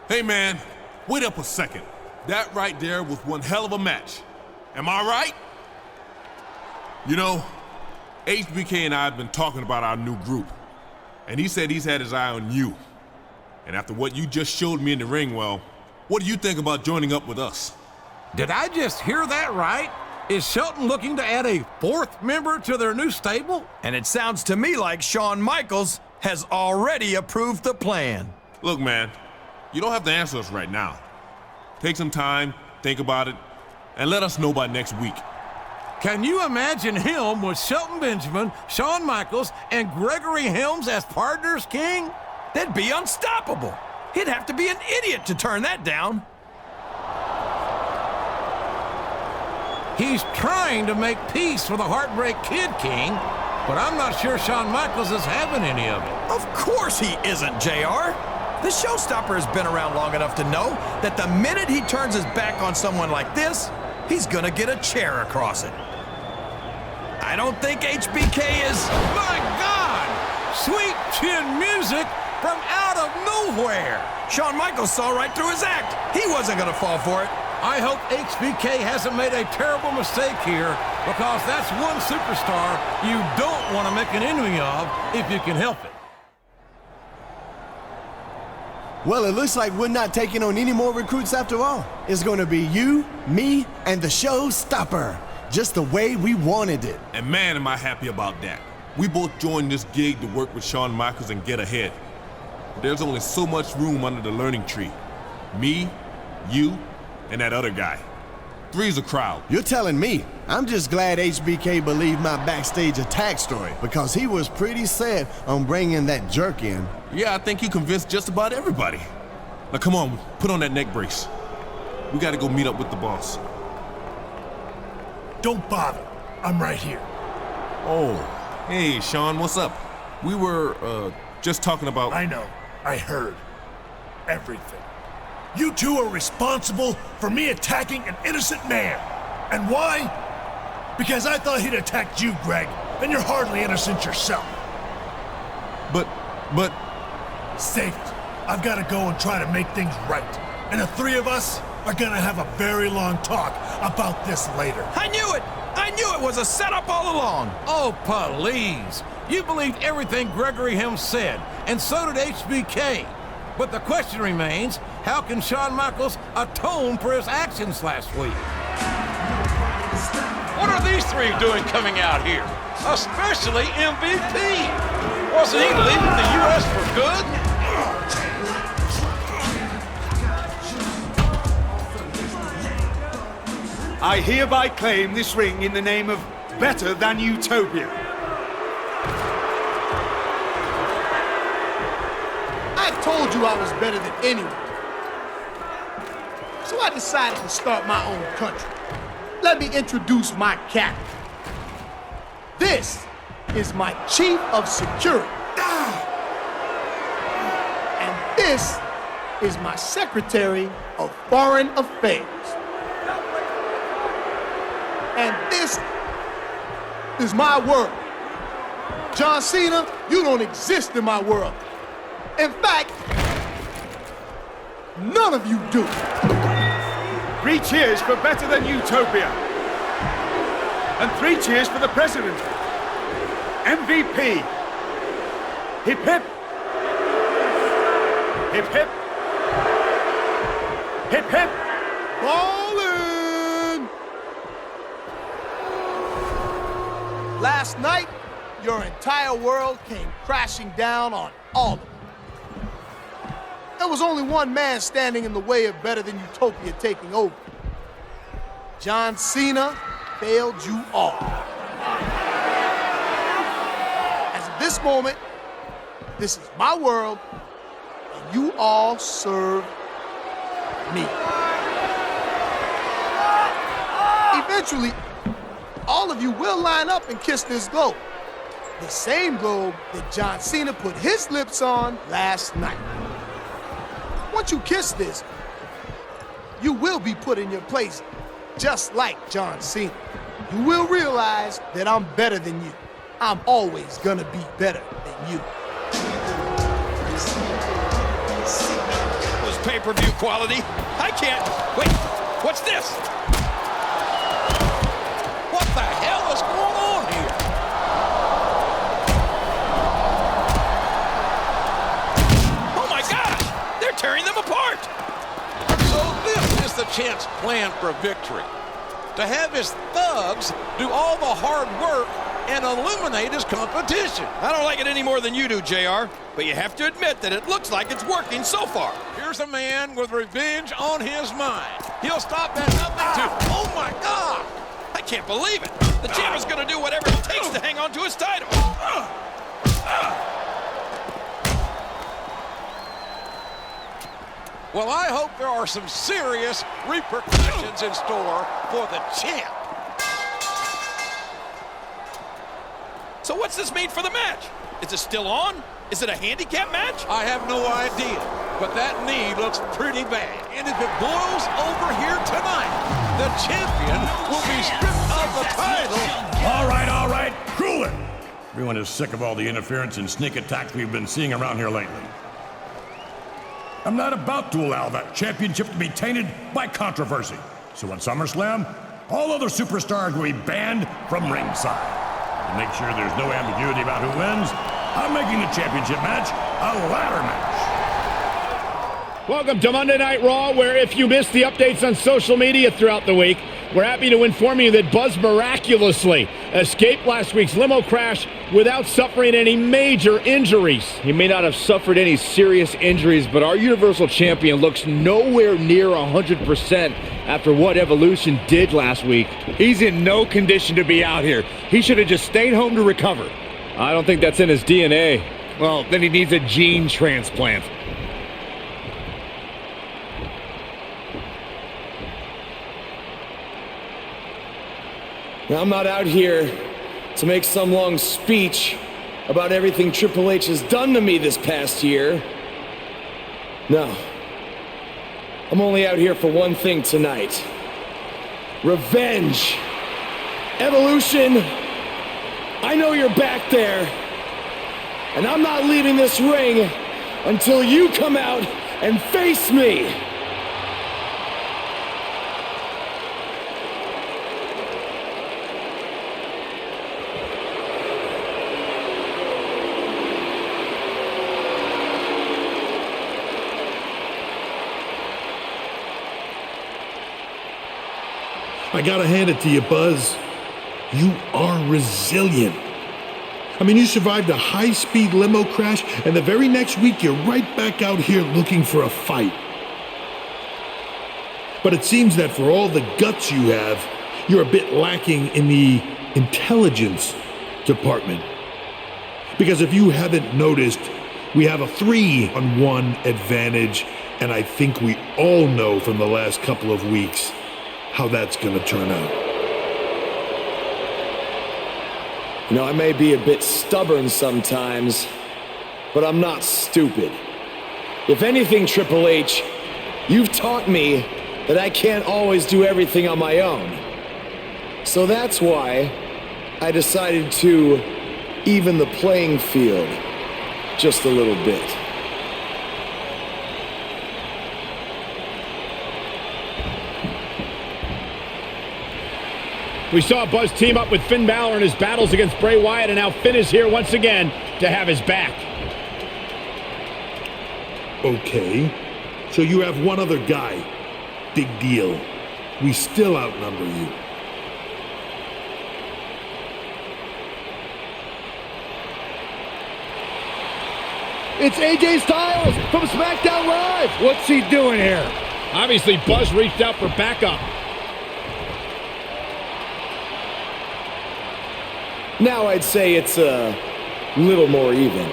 Hey man, wait up a second. That right there was one hell of a match. Am I right? You know, HBK and I have been talking about our new group, and he said he's had his eye on you. And after what you just showed me in the ring, well, what do you think about joining up with us? Did I just hear that right? Is Shelton looking to add a fourth member to their new stable? And it sounds to me like Shawn Michaels has already approved the plan. Look, man, you don't have to answer us right now. Take some time, think about it, and let us know by next week. Can you imagine him with Shelton Benjamin, Shawn Michaels, and Gregory Helms as partners, King? They'd be unstoppable. He'd have to be an idiot to turn that down. He's trying to make peace with the Heartbreak Kid, King, but I'm not sure Shawn Michaels is having any of it. Of course he isn't, JR. The showstopper has been around long enough to know that the minute he turns his back on someone like this, he's gonna get a chair across it. I don't think HBK is... My God! Sweet chin music from out of nowhere! Shawn Michaels saw right through his act. He wasn't gonna fall for it. I hope HBK hasn't made a terrible mistake here, because that's one superstar you don't want to make an enemy of if you can help it. Well, it looks like we're not taking on any more recruits after all. It's gonna be you, me, and the showstopper. Just the way we wanted it. And man, am I happy about that. We both joined this gig to work with Shawn Michaels and get ahead. But there's only so much room under the learning tree. Me, you, and that other guy. Three's a crowd. You're telling me. I'm just glad HBK believed my backstage attack story, because he was pretty set on bringing that jerk in. Yeah, I think he convinced just about everybody. Now come on, put on that neck brace. We gotta go meet up with the boss. Don't bother. I'm right here. Oh, hey, Shawn, what's up? We were, just talking about... I know. I heard. Everything. You two are responsible for me attacking an innocent man. And why? Because I thought he'd attacked you, Greg. Then you're hardly innocent yourself. But... Save it. I've got to go and try to make things right. And the three of us are gonna have a very long talk about this later. I knew it! I knew it was a setup all along! Oh, please. You believed everything Gregory Helms said, and so did HBK. But the question remains, how can Shawn Michaels atone for his actions last week? What are these three doing coming out here? Especially MVP. Wasn't he leaving the U.S. for good? I hereby claim this ring in the name of Better Than Utopia. I told you I was better than anyone. So I decided to start my own country. Let me introduce my captain. This is my chief of security. And this is my secretary of foreign affairs. And this is my world. John Cena, you don't exist in my world. In fact, none of you do. 3 cheers for Better Than Utopia. And 3 cheers for the president. MVP. Hip hip. Hip hip. Hip hip. Ballin'! Last night, your entire world came crashing down on all of it. There was only one man standing in the way of Better Than Utopia taking over. John Cena failed you all. As of this moment, this is my world, and you all serve me. Eventually, all of you will line up and kiss this globe. The same globe that John Cena put his lips on last night. Once you kiss this, you will be put in your place just like John Cena. You will realize that I'm better than you. I'm always gonna be better than you. Those pay-per-view quality. I can't. Wait, what's this? What the hell is going on here? Oh my gosh! They're tearing them apart! So this is the champ's plan for victory. To have his thugs do all the hard work and eliminate his competition. I don't like it any more than you do, JR, but you have to admit that it looks like it's working so far. Here's a man with revenge on his mind. He'll stop at nothing to, oh my God! I can't believe it. The champ is going to do whatever it takes to hang on to his title. Well, I hope there are some serious repercussions in store for the champ. So what's this mean for the match? Is it still on? Is it a handicap match? I have no idea, but that knee looks pretty bad. And if it boils over here tonight, the champion will be stripped of the title. All right, cool it. Everyone is sick of all the interference and sneak attacks we've been seeing around here lately. I'm not about to allow that championship to be tainted by controversy. So at SummerSlam, all other superstars will be banned from ringside. To make sure there's no ambiguity about who wins, I'm making the championship match a ladder match. Welcome to Monday Night Raw, where if you missed the updates on social media throughout the week, we're happy to inform you that Buzz miraculously escaped last week's limo crash without suffering any major injuries. He may not have suffered any serious injuries, but our Universal Champion looks nowhere near 100% after what Evolution did last week. He's in no condition to be out here. He should have just stayed home to recover. I don't think that's in his DNA. Well, then he needs a gene transplant. Now, I'm not out here to make some long speech about everything Triple H has done to me this past year. No. I'm only out here for one thing tonight. Revenge. Evolution, I know you're back there, and I'm not leaving this ring until you come out and face me. I gotta hand it to you, Buzz. You are resilient. I mean, you survived a high-speed limo crash, and the very next week you're right back out here looking for a fight. But it seems that for all the guts you have, you're a bit lacking in the intelligence department. Because if you haven't noticed, we have a 3-on-1 advantage, and I think we all know from the last couple of weeks how that's gonna turn out. You know, I may be a bit stubborn sometimes, but I'm not stupid. If anything, Triple H, you've taught me that I can't always do everything on my own. So that's why I decided to even the playing field just a little bit. We saw Buzz team up with Finn Balor in his battles against Bray Wyatt, and now Finn is here once again to have his back. Okay, so you have one other guy. Big deal. We still outnumber you. It's AJ Styles from Smackdown Live. What's he doing here? Obviously, Buzz reached out for backup. Now I'd say it's a little more even.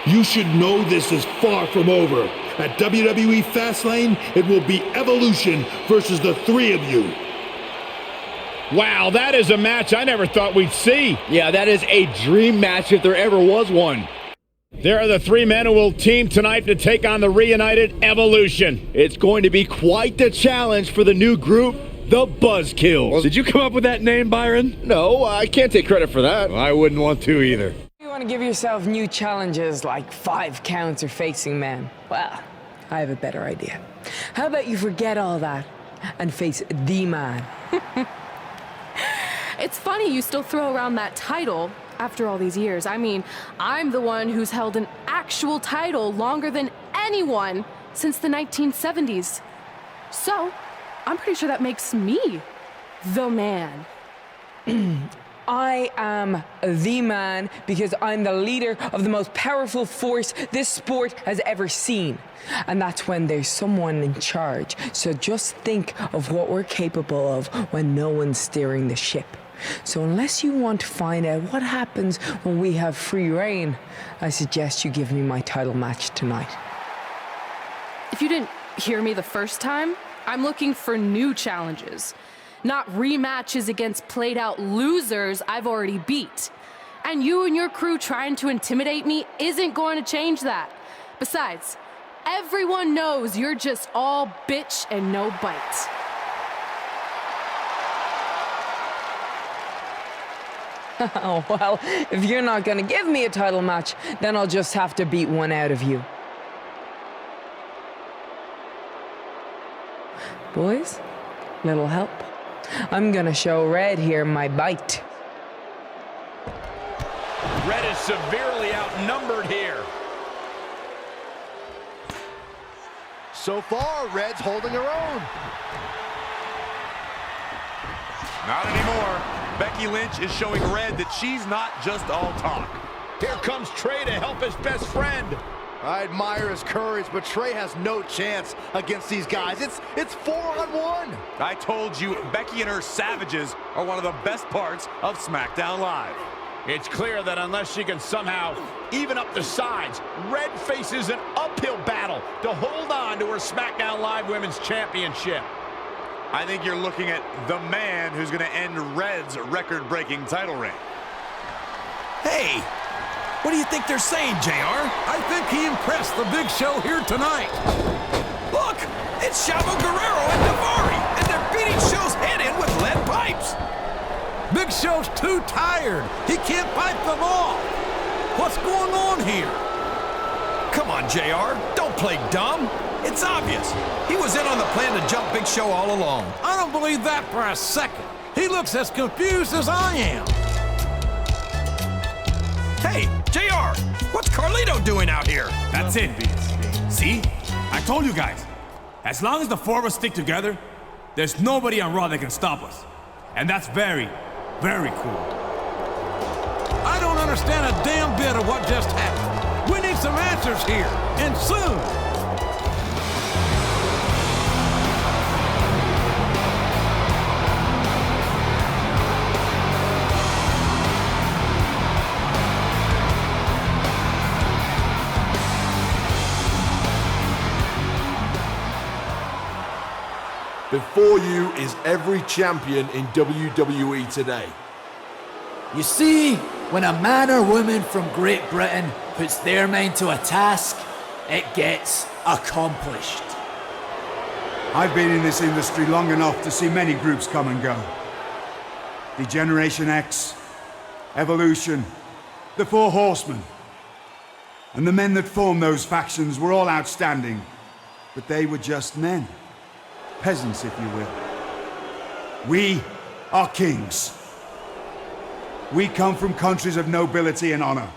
You should know this is far from over. At WWE Fastlane, it will be Evolution versus the three of you. Wow, that is a match I never thought we'd see. Yeah, that is a dream match if there ever was one. There are the three men who will team tonight to take on the reunited Evolution. It's going to be quite the challenge for the new group the Buzzkills. Did you come up with that name, Byron? No, I can't take credit for that. I wouldn't want to either. You want to give yourself new challenges like 5 counts or facing men? Well, I have a better idea. How about you forget all that and face the man? It's funny you still throw around that title after all these years. I mean, I'm the one who's held an actual title longer than anyone since the 1970s. So, I'm pretty sure that makes me the man. I am the man because I'm the leader of the most powerful force this sport has ever seen. And that's when there's someone in charge. So just think of what we're capable of when no one's steering the ship. So unless you want to find out what happens when we have free reign, I suggest you give me my title match tonight. If you didn't hear me the first time, I'm looking for new challenges. Not rematches against played-out losers I've already beat. And you and your crew trying to intimidate me isn't going to change that. Besides, everyone knows you're just all bitch and no bite. Oh, well, if you're not going to give me a title match, then I'll just have to beat one out of you. Boys, little help? I'm gonna show Red here my bite. Red is severely outnumbered here. So far, Red's holding her own. Not anymore. Becky Lynch is showing Red that she's not just all talk. Here comes Trey to help his best friend. I admire his courage, but Trey has no chance against these guys. It's 4-on-1. I told you, Becky and her savages are one of the best parts of Smackdown Live. It's clear that unless she can somehow even up the sides, Red faces an uphill battle to hold on to her Smackdown Live Women's Championship. I think you're looking at the man who's going to end Red's record-breaking title reign. Hey! What do you think they're saying, JR? I think he impressed the Big Show here tonight. Look! It's Chavo Guerrero and Daivari, and they're beating Show's head in with lead pipes. Big Show's too tired. He can't pipe them off. What's going on here? Come on, JR. Don't play dumb. It's obvious. He was in on the plan to jump Big Show all along. I don't believe that for a second. He looks as confused as I am. Hey, JR, what's Carlito doing out here? That's it, Vince. See? I told you guys. As long as the four of us stick together, there's nobody on Raw that can stop us. And that's very, very cool. I don't understand a damn bit of what just happened. We need some answers here, and soon. Before you is every champion in WWE today. You see, when a man or woman from Great Britain puts their mind to a task, it gets accomplished. I've been in this industry long enough to see many groups come and go. The Generation X, Evolution, the Four Horsemen. And the men that formed those factions were all outstanding, but they were just men. Peasants, if you will. We are kings. We come from countries of nobility and honor.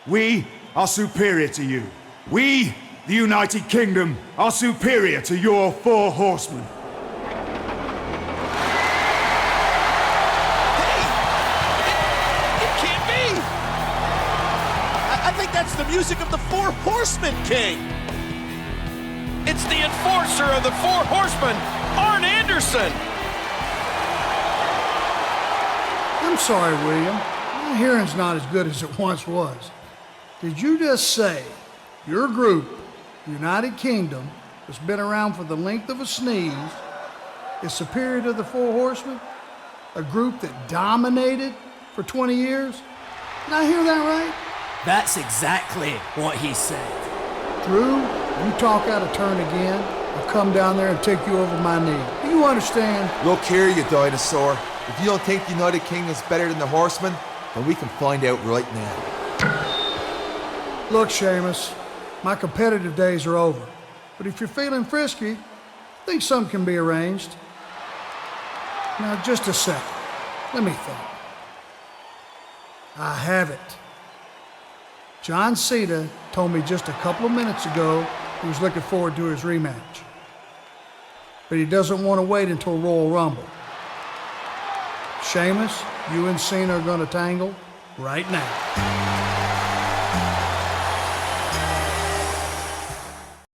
We are superior to you. We, the United Kingdom, are superior to your Four Horsemen. It can't be! I think that's the music of the Four Horsemen, King! It's the enforcer of the Four Horsemen, Arn Anderson! I'm sorry, William. My hearing's not as good as it once was. Did you just say your group, United Kingdom, that's been around for the length of a sneeze, is superior to the Four Horsemen? A group that dominated for 20 years? Did I hear that right? That's exactly what he said. Drew, you talk out of turn again. I'll come down there and take you over my knee. Do you understand? Look here, you dinosaur. If you don't think the United Kingdom's better than the Horsemen, then we can find out right now. Look, Sheamus, my competitive days are over. But if you're feeling frisky, I think something can be arranged. Now, just a second. Let me think. I have it. John Cena told me just a couple of minutes ago he was looking forward to his rematch. But he doesn't want to wait until Royal Rumble. Sheamus, you and Cena are going to tangle right now.